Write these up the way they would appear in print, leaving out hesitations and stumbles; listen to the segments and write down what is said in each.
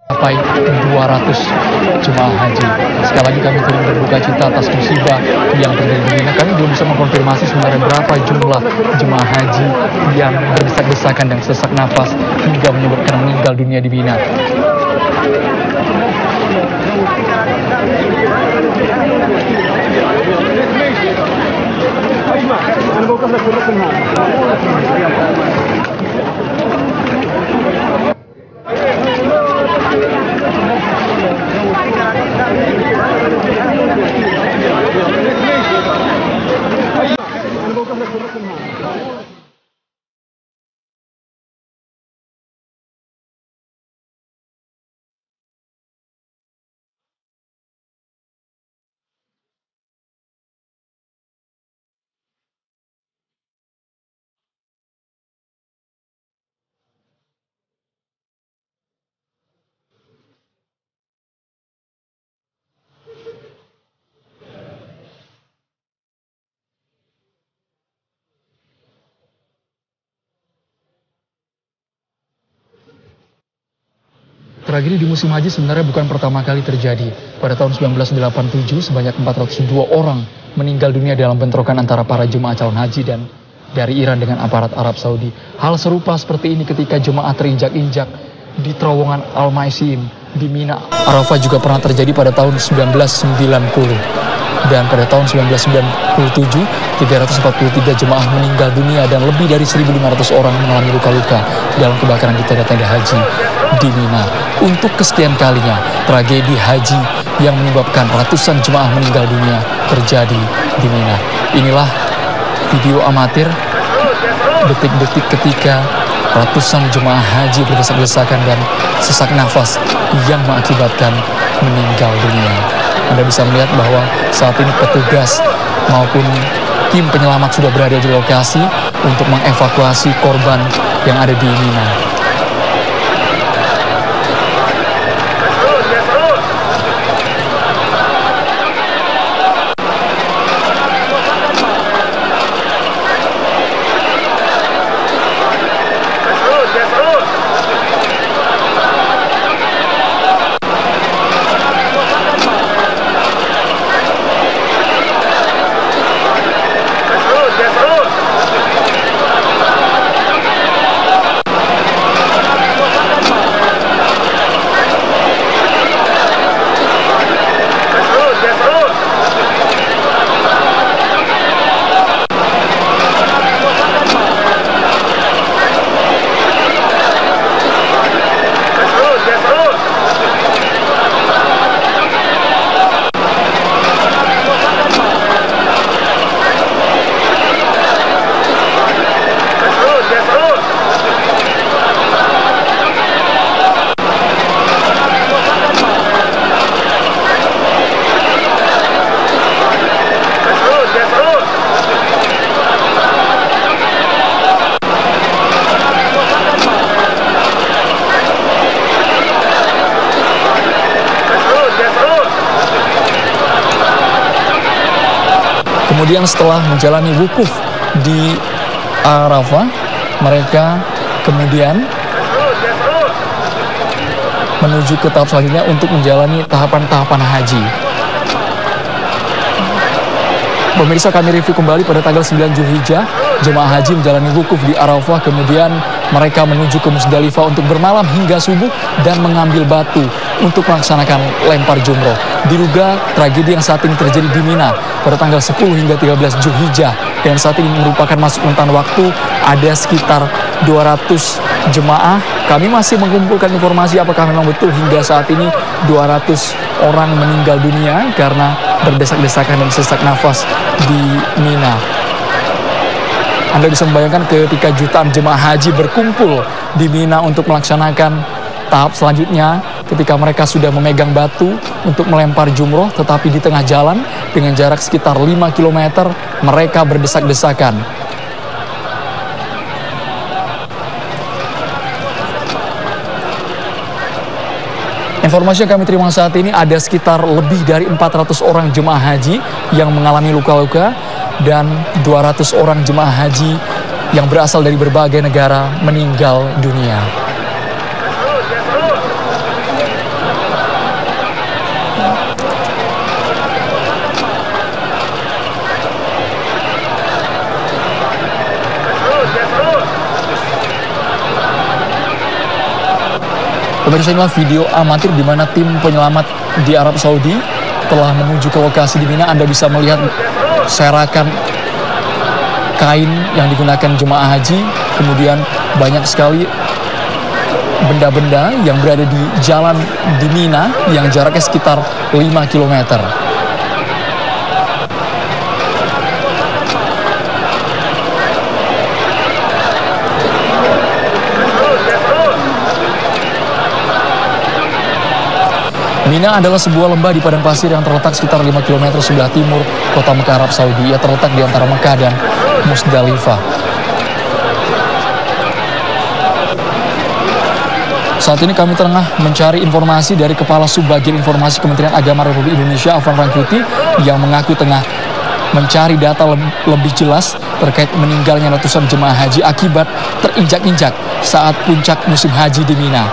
sampai 200 jemaah haji. Sekali lagi kami turut berduka cita atas musibah yang terjadi di Mina. Kami belum bisa mengkonfirmasi sebenarnya berapa jumlah jemaah haji yang berdesak-desakan dan sesak nafas hingga menyebabkan meninggal dunia di Mina. Tragedi di musim haji sebenarnya bukan pertama kali terjadi. Pada tahun 1987, sebanyak 402 orang meninggal dunia dalam bentrokan antara para jemaah calon haji dan dari Iran dengan aparat Arab Saudi. Hal serupa seperti ini ketika jemaah terinjak-injak di terowongan Al-Maisim di Mina. Arafah juga pernah terjadi pada tahun 1990. Dan pada tahun 1997, 343 jemaah meninggal dunia dan lebih dari 1.500 orang mengalami luka-luka dalam kebakaran di tenda-tenda haji di Mina. Untuk kesekian kalinya, tragedi haji yang menyebabkan ratusan jemaah meninggal dunia terjadi di Mina. Inilah video amatir detik-detik ketika ratusan jemaah haji berdesak-desakan dan sesak nafas yang mengakibatkan meninggal dunia. Anda bisa melihat bahwa saat ini petugas maupun tim penyelamat sudah berada di lokasi untuk mengevakuasi korban yang ada di Mina. Kemudian setelah menjalani wukuf di Arafah, mereka kemudian menuju ke tahap selanjutnya untuk menjalani tahapan-tahapan haji. Pemirsa, kami review kembali pada tanggal 9 Zulhijjah, jemaah haji menjalani wukuf di Arafah, kemudian mereka menuju ke Musdalifah untuk bermalam hingga subuh dan mengambil batu untuk melaksanakan lempar jumroh. Diduga tragedi yang saat ini terjadi di Mina pada tanggal 10 hingga 13 Zulhijjah dan saat ini merupakan masuk rentan waktu ada sekitar 200 jemaah. Kami masih mengumpulkan informasi apakah memang betul hingga saat ini 200 orang meninggal dunia karena berdesak-desakan dan sesak nafas di Mina. Anda bisa membayangkan ketika jutaan jemaah haji berkumpul di Mina untuk melaksanakan tahap selanjutnya ketika mereka sudah memegang batu untuk melempar jumroh, tetapi di tengah jalan dengan jarak sekitar 5 km mereka berdesak-desakan. Informasi yang kami terima saat ini ada sekitar lebih dari 400 orang jemaah haji yang mengalami luka-luka dan 200 orang jemaah haji yang berasal dari berbagai negara meninggal dunia. Pemirsa, inilah video amatir di mana tim penyelamat di Arab Saudi telah menuju ke lokasi di Mina. Anda bisa melihat serakan kain yang digunakan jemaah haji, kemudian banyak sekali benda-benda yang berada di jalan di Mina yang jaraknya sekitar 5 km. Mina adalah sebuah lembah di padang pasir yang terletak sekitar 5 km sebelah timur kota Mekah, Arab Saudi. Ia terletak di antara Mekah dan Musdalifah. Saat ini kami tengah mencari informasi dari Kepala Subbagian Informasi Kementerian Agama Republik Indonesia, Afan Rangkuti, yang mengaku tengah mencari data lebih jelas terkait meninggalnya ratusan jemaah haji akibat terinjak-injak saat puncak musim haji di Mina.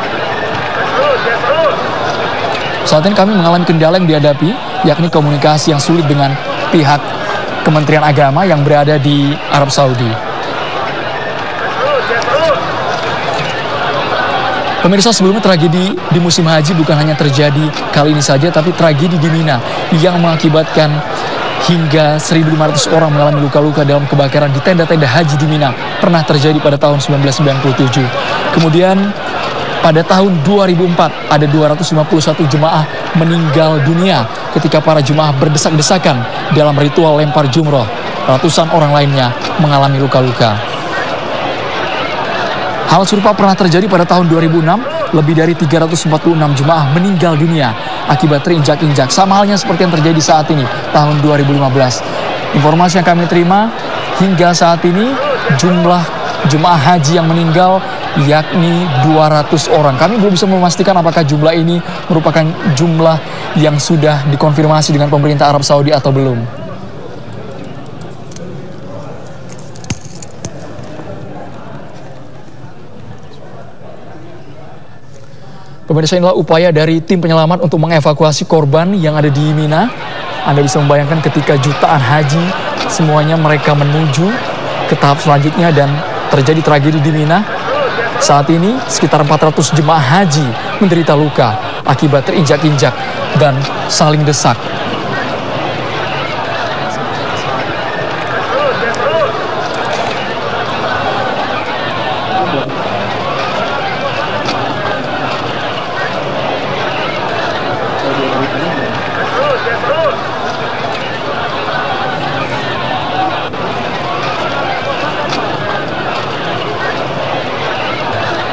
Saat ini kami mengalami kendala yang dihadapi, yakni komunikasi yang sulit dengan pihak Kementerian Agama yang berada di Arab Saudi. Pemirsa, sebelumnya tragedi di musim haji bukan hanya terjadi kali ini saja, tapi tragedi di Mina yang mengakibatkan hingga 1.500 orang mengalami luka-luka dalam kebakaran di tenda-tenda haji di Mina pernah terjadi pada tahun 1997. Kemudian pada tahun 2004, ada 251 jemaah meninggal dunia ketika para jemaah berdesak-desakan dalam ritual lempar jumroh. Ratusan orang lainnya mengalami luka-luka. Hal serupa pernah terjadi pada tahun 2006, lebih dari 346 jemaah meninggal dunia akibat terinjak-injak. Sama halnya seperti yang terjadi saat ini, tahun 2015. Informasi yang kami terima, hingga saat ini jumlah jemaah haji yang meninggal yakni 200 orang. Kami belum bisa memastikan apakah jumlah ini merupakan jumlah yang sudah dikonfirmasi dengan pemerintah Arab Saudi atau belum. Pemirsa, inilah upaya dari tim penyelamat untuk mengevakuasi korban yang ada di Mina. Anda bisa membayangkan ketika jutaan haji semuanya mereka menuju ke tahap selanjutnya dan terjadi tragedi di Mina. Saat ini sekitar 400 jemaah haji menderita luka akibat terinjak-injak dan saling desak.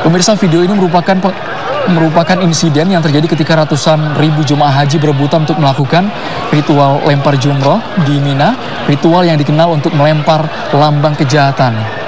Pemirsa, video ini merupakan insiden yang terjadi ketika ratusan ribu jemaah haji berebutan untuk melakukan ritual lempar jumroh di Mina, ritual yang dikenal untuk melempar lambang kejahatan.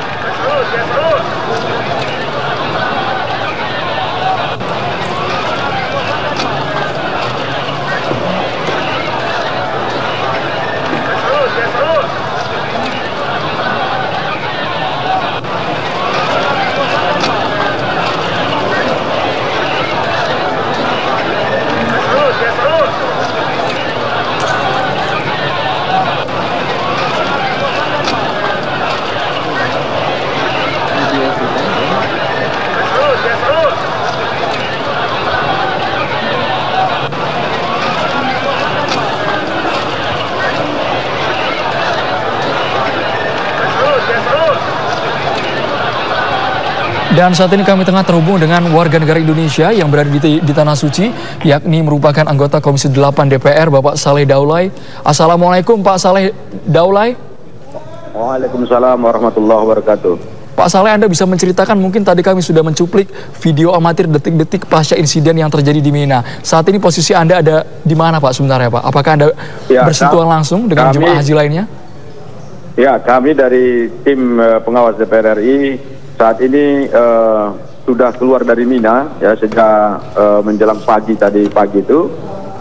Dan saat ini kami tengah terhubung dengan warga negara Indonesia yang berada di Tanah Suci, yakni merupakan anggota Komisi 8 DPR, Bapak Saleh Daulay. Assalamualaikum Pak Saleh Daulay. Waalaikumsalam warahmatullahi wabarakatuh. Pak Saleh, Anda bisa menceritakan, mungkin tadi kami sudah mencuplik video amatir detik-detik pasca insiden yang terjadi di Mina. Saat ini posisi Anda ada di mana Pak sebenarnya Pak? Apakah Anda bersentuhan langsung dengan jemaah haji lainnya? Ya, kami dari tim pengawas DPR RI saat ini sudah keluar dari Mina ya sejak menjelang pagi itu,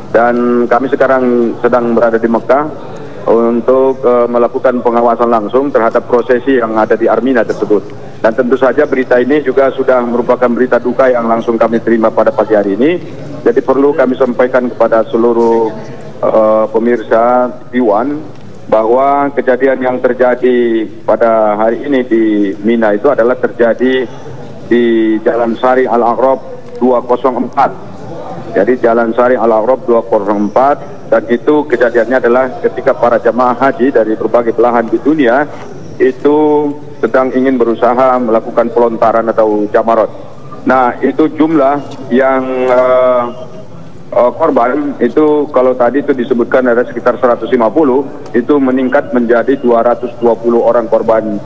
dan kami sekarang sedang berada di Mekah untuk melakukan pengawasan langsung terhadap prosesi yang ada di Armina tersebut. Dan tentu saja berita ini juga sudah merupakan berita duka yang langsung kami terima pada pagi hari ini. Jadi perlu kami sampaikan kepada seluruh pemirsa TV1 bahwa kejadian yang terjadi pada hari ini di Mina itu adalah terjadi di Jalan Sari Al-Aqrab 204. Jadi Jalan Syarif Al-Arab 204, dan itu kejadiannya adalah ketika para jamaah haji dari berbagai belahan di dunia itu sedang ingin berusaha melakukan pelontaran atau jamarot. Nah, itu jumlah yang korban itu kalau tadi itu disebutkan ada sekitar 150, itu meningkat menjadi 220 orang korban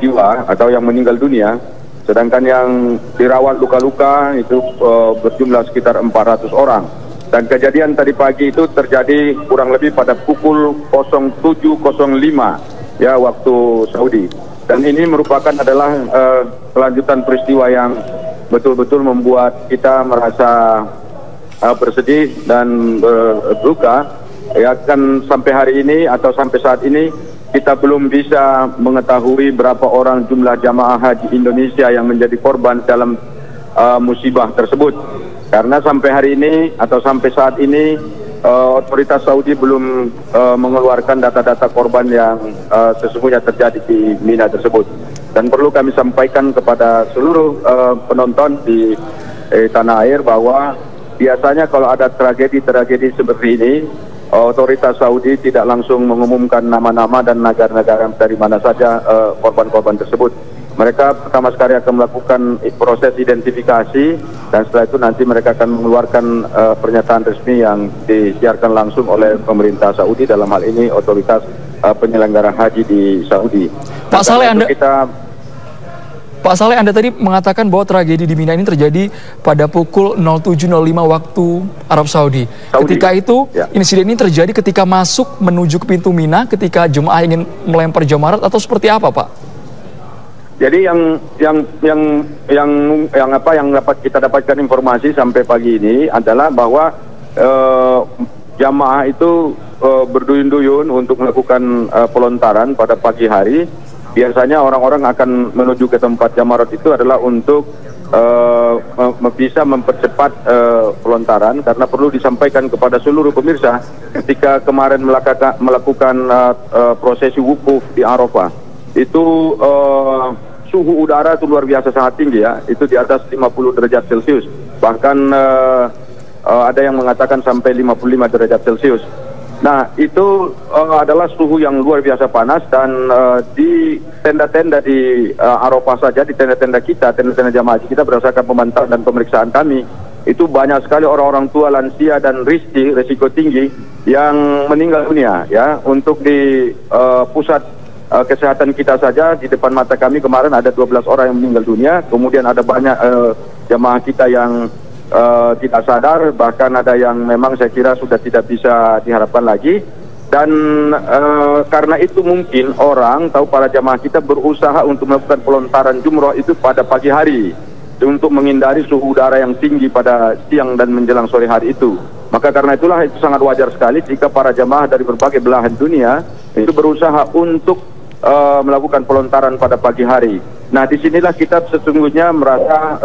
jiwa atau yang meninggal dunia. Sedangkan yang dirawat luka-luka itu berjumlah sekitar 400 orang. Dan kejadian tadi pagi itu terjadi kurang lebih pada pukul 07.05 ya waktu Saudi. Dan ini merupakan adalah kelanjutan peristiwa yang betul-betul membuat kita merasa bersedih dan berduka. Ya, kan sampai hari ini atau sampai saat ini kita belum bisa mengetahui berapa orang jumlah jamaah haji Indonesia yang menjadi korban dalam musibah tersebut. Karena sampai hari ini atau sampai saat ini otoritas Saudi belum mengeluarkan data-data korban yang sesungguhnya terjadi di Mina tersebut. Dan perlu kami sampaikan kepada seluruh penonton di tanah air bahwa biasanya kalau ada tragedi-tragedi seperti ini, otoritas Saudi tidak langsung mengumumkan nama-nama dan negara-negara dari mana saja korban-korban tersebut. Mereka pertama sekali akan melakukan proses identifikasi, dan setelah itu nanti mereka akan mengeluarkan pernyataan resmi yang disiarkan langsung oleh pemerintah Saudi, dalam hal ini otoritas penyelenggara haji di Saudi. Pak Saleh, Anda tadi mengatakan bahwa tragedi di Mina ini terjadi pada pukul 07.05 waktu Arab Saudi. Ketika itu, insiden ini terjadi ketika masuk menuju ke pintu Mina, ketika jemaah ingin melempar jamarat, atau seperti apa, Pak? Jadi yang dapat kita dapatkan informasi sampai pagi ini adalah bahwa jamaah itu berduyun-duyun untuk melakukan pelontaran pada pagi hari. Biasanya orang-orang akan menuju ke tempat jamarat itu adalah untuk bisa mempercepat pelontaran, karena perlu disampaikan kepada seluruh pemirsa ketika kemarin melakukan prosesi wukuf di Arafah itu suhu udara itu luar biasa sangat tinggi ya, itu di atas 50 derajat Celcius, bahkan ada yang mengatakan sampai 55 derajat Celcius. Nah, itu adalah suhu yang luar biasa panas, dan di tenda-tenda di Arafah saja, di tenda-tenda kita, tenda-tenda jamaah haji kita, berdasarkan pemantauan dan pemeriksaan kami, itu banyak sekali orang-orang tua, lansia, dan risiko tinggi yang meninggal dunia ya. Untuk di pusat kesehatan kita saja, di depan mata kami kemarin ada 12 orang yang meninggal dunia, kemudian ada banyak jamaah kita yang tidak sadar, bahkan ada yang memang saya kira sudah tidak bisa diharapkan lagi. Dan karena itu mungkin orang tahu para jamaah kita berusaha untuk melakukan pelontaran jumroh itu pada pagi hari untuk menghindari suhu udara yang tinggi pada siang dan menjelang sore hari itu. Maka karena itulah itu sangat wajar sekali jika para jamaah dari berbagai belahan dunia itu berusaha untuk melakukan pelontaran pada pagi hari. Nah, disinilah kita sesungguhnya merasa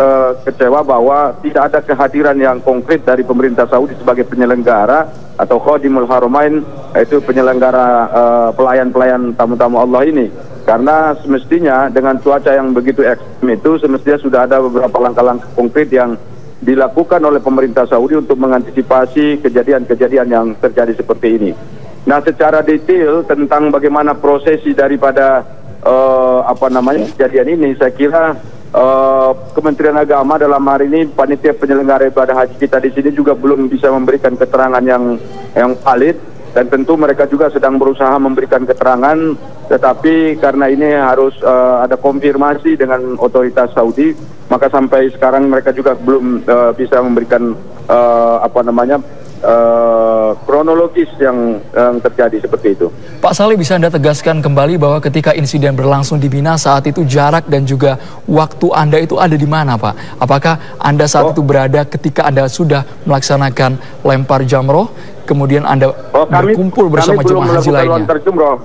kecewa bahwa tidak ada kehadiran yang konkret dari pemerintah Saudi sebagai penyelenggara atau Khadimul Haramain, yaitu penyelenggara pelayan-pelayan tamu-tamu Allah ini. Karena semestinya dengan cuaca yang begitu ekstrem itu, semestinya sudah ada beberapa langkah-langkah konkret yang dilakukan oleh pemerintah Saudi untuk mengantisipasi kejadian-kejadian yang terjadi seperti ini. Nah, secara detail tentang bagaimana prosesi daripada kejadian ini, saya kira Kementerian Agama dalam hari ini, panitia penyelenggara ibadah haji kita di sini juga belum bisa memberikan keterangan yang valid, dan tentu mereka juga sedang berusaha memberikan keterangan, tetapi karena ini harus ada konfirmasi dengan otoritas Saudi, maka sampai sekarang mereka juga belum bisa memberikan kronologis yang terjadi seperti itu. Pak Saleh, bisa Anda tegaskan kembali bahwa ketika insiden berlangsung di Mina saat itu jarak dan juga waktu Anda itu ada di mana, Pak? Apakah Anda saat itu berada ketika Anda sudah melaksanakan lempar jamroh, kemudian Anda berkumpul bersama jemaah haji lainnya? Lempar jumroh.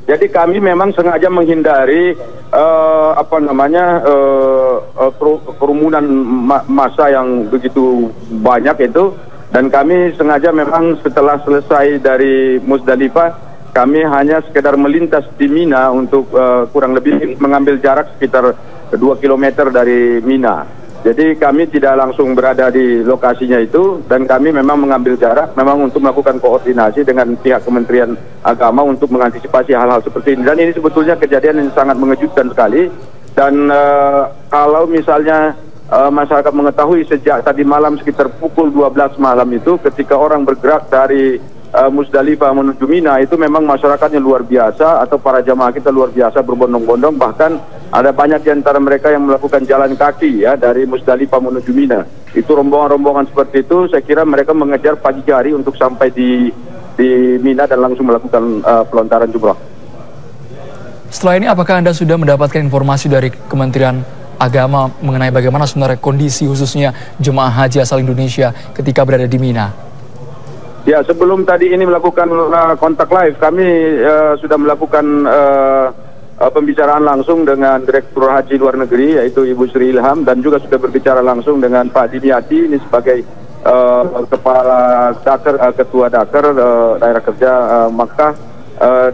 Jadi kami memang sengaja menghindari kerumunan massa yang begitu banyak itu. Dan kami sengaja memang setelah selesai dari Muzdalifah, kami hanya sekedar melintas di Mina untuk kurang lebih mengambil jarak sekitar 2 km dari Mina. Jadi kami tidak langsung berada di lokasinya itu, dan kami memang mengambil jarak memang untuk melakukan koordinasi dengan pihak Kementerian Agama untuk mengantisipasi hal-hal seperti ini. Dan ini sebetulnya kejadian yang sangat mengejutkan sekali. Dan kalau misalnya masyarakat mengetahui sejak tadi malam sekitar pukul 12 malam itu, ketika orang bergerak dari Musdalifah menuju Mina, itu memang masyarakatnya luar biasa, atau para jamaah kita luar biasa berbondong-bondong. Bahkan ada banyak di antara mereka yang melakukan jalan kaki ya dari Musdalifah menuju Mina. Itu rombongan-rombongan seperti itu, saya kira mereka mengejar pagi hari untuk sampai di Mina dan langsung melakukan pelontaran jumrah. Setelah ini, apakah Anda sudah mendapatkan informasi dari Kementerian Agama mengenai bagaimana sebenarnya kondisi khususnya jemaah haji asal Indonesia ketika berada di Mina? Ya, sebelum tadi ini melakukan kontak live, kami sudah melakukan pembicaraan langsung dengan Direktur Haji Luar Negeri, yaitu Ibu Sri Ilham, dan juga sudah berbicara langsung dengan Pak Dimyati, ini sebagai Kepala Dakar, Ketua Dakar Daerah Kerja Makkah.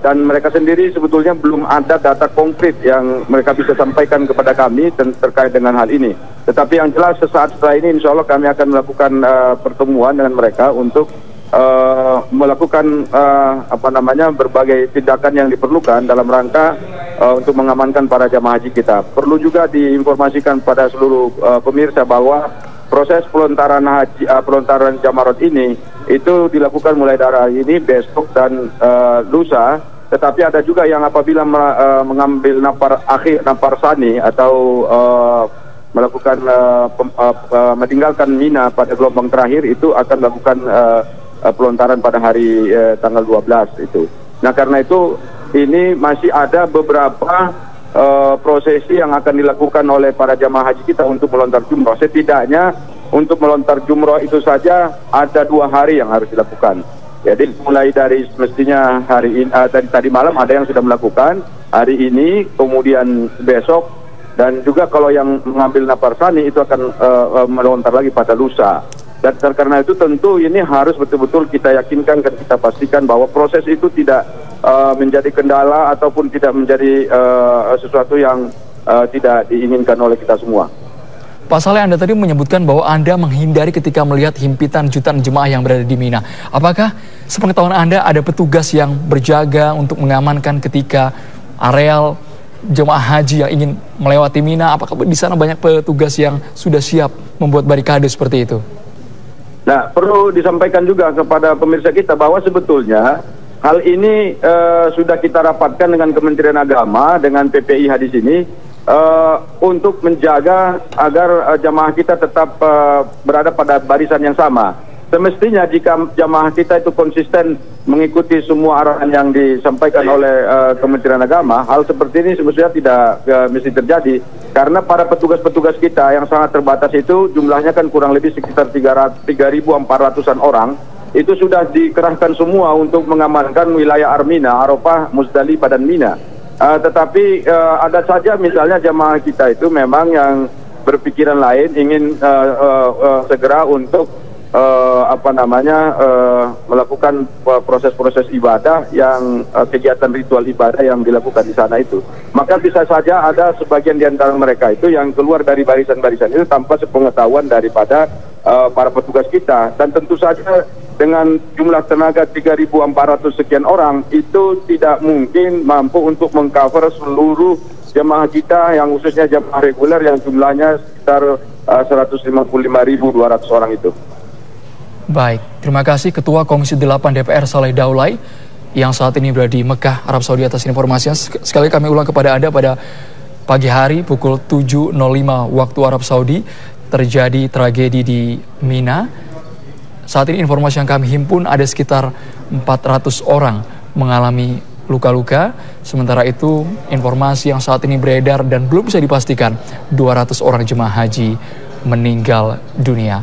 Dan mereka sendiri sebetulnya belum ada data konkret yang mereka bisa sampaikan kepada kami terkait dengan hal ini. Tetapi yang jelas sesaat setelah ini insya Allah kami akan melakukan pertemuan dengan mereka untuk melakukan berbagai tindakan yang diperlukan dalam rangka untuk mengamankan para jamaah haji kita. Perlu juga diinformasikan pada seluruh pemirsa bahwa proses pelontaran jamarot ini itu dilakukan mulai dari hari ini, besok, dan lusa. Tetapi ada juga yang apabila mengambil napar sani atau melakukan meninggalkan Mina pada gelombang terakhir, itu akan melakukan pelontaran pada hari tanggal 12 itu. Nah, karena itu ini masih ada beberapa prosesi yang akan dilakukan oleh para jamaah haji kita untuk melontar jumroh. Setidaknya untuk melontar jumroh itu saja ada 2 hari yang harus dilakukan. Jadi mulai dari semestinya hari ini, tadi malam ada yang sudah melakukan, hari ini, kemudian besok, dan juga kalau yang mengambil napar sani itu akan melontar lagi pada lusa. Dan karena itu tentu ini harus betul-betul kita yakinkan dan kita pastikan bahwa proses itu tidak menjadi kendala ataupun tidak menjadi sesuatu yang tidak diinginkan oleh kita semua. Pak Saleh, Anda tadi menyebutkan bahwa Anda menghindari ketika melihat himpitan jutaan jemaah yang berada di Mina. Apakah sepengetahuan Anda ada petugas yang berjaga untuk mengamankan ketika areal jemaah haji yang ingin melewati Mina? Apakah di sana banyak petugas yang sudah siap membuat barikade seperti itu? Nah, perlu disampaikan juga kepada pemirsa kita bahwa sebetulnya hal ini sudah kita rapatkan dengan Kementerian Agama, dengan PPI Hadis ini, untuk menjaga agar jamaah kita tetap berada pada barisan yang sama. Semestinya jika jamaah kita itu konsisten mengikuti semua arahan yang disampaikan oleh Kementerian Agama, hal seperti ini semestinya tidak mesti terjadi. Karena para petugas-petugas kita yang sangat terbatas itu jumlahnya kan kurang lebih sekitar 3.400-an orang, itu sudah dikerahkan semua untuk mengamankan wilayah Armina, Arafah, Musdalifah, dan Mina. Tetapi ada saja misalnya jamaah kita itu memang yang berpikiran lain, ingin segera untuk melakukan proses-proses ibadah yang kegiatan ritual ibadah yang dilakukan di sana itu. Maka bisa saja ada sebagian di antara mereka itu yang keluar dari barisan-barisan itu tanpa sepengetahuan daripada para petugas kita. Dan tentu saja dengan jumlah tenaga 3.400 sekian orang itu tidak mungkin mampu untuk mengcover seluruh jemaah kita yang khususnya jemaah reguler yang jumlahnya sekitar 155.200 orang itu. Baik, terima kasih Ketua Komisi 8 DPR Saleh Daulay yang saat ini berada di Mekah, Arab Saudi atas informasinya. Sekali kami ulang kepada Anda, pada pagi hari pukul 7.05 waktu Arab Saudi terjadi tragedi di Mina. Saat ini informasi yang kami himpun ada sekitar 400 orang mengalami luka-luka. Sementara itu informasi yang saat ini beredar dan belum bisa dipastikan, 200 orang jemaah haji meninggal dunia.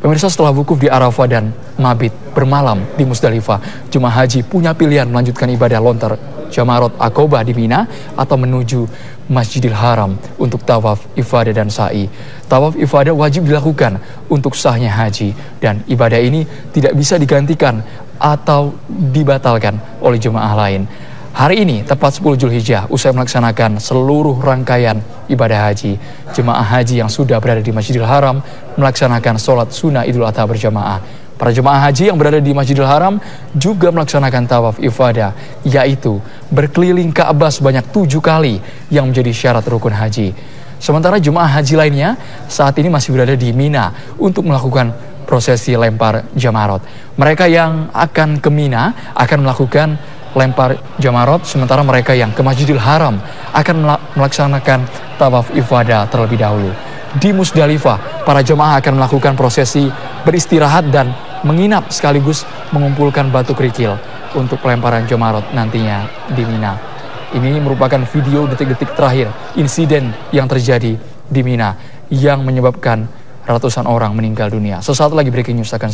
Pemirsa, setelah wukuf di Arafah dan mabit bermalam di Musdalifah, jemaah haji punya pilihan melanjutkan ibadah lontar jamarot Aqobah di Mina atau menuju Masjidil Haram untuk tawaf ifadah dan sa'i. Tawaf ifadah wajib dilakukan untuk sahnya haji, dan ibadah ini tidak bisa digantikan atau dibatalkan oleh jemaah lain. Hari ini, tepat 10 Zulhijjah, usai melaksanakan seluruh rangkaian ibadah haji, jemaah haji yang sudah berada di Masjidil Haram melaksanakan sholat sunnah Idul Adha berjamaah. Para jemaah haji yang berada di Masjidil Haram juga melaksanakan tawaf ifadah, yaitu berkeliling Ka'bah sebanyak 7 kali yang menjadi syarat rukun haji. Sementara jemaah haji lainnya saat ini masih berada di Mina untuk melakukan prosesi lempar jamarot. Mereka yang akan ke Mina akan melakukan lempar jamarot, sementara mereka yang ke Masjidil Haram akan melaksanakan tawaf ifadah terlebih dahulu. Di Musdalifah, para jemaah akan melakukan prosesi beristirahat dan menginap sekaligus mengumpulkan batu kerikil untuk pelemparan jamarot nantinya di Mina. Ini merupakan video detik-detik terakhir insiden yang terjadi di Mina yang menyebabkan ratusan orang meninggal dunia. Sesaat lagi breaking news akan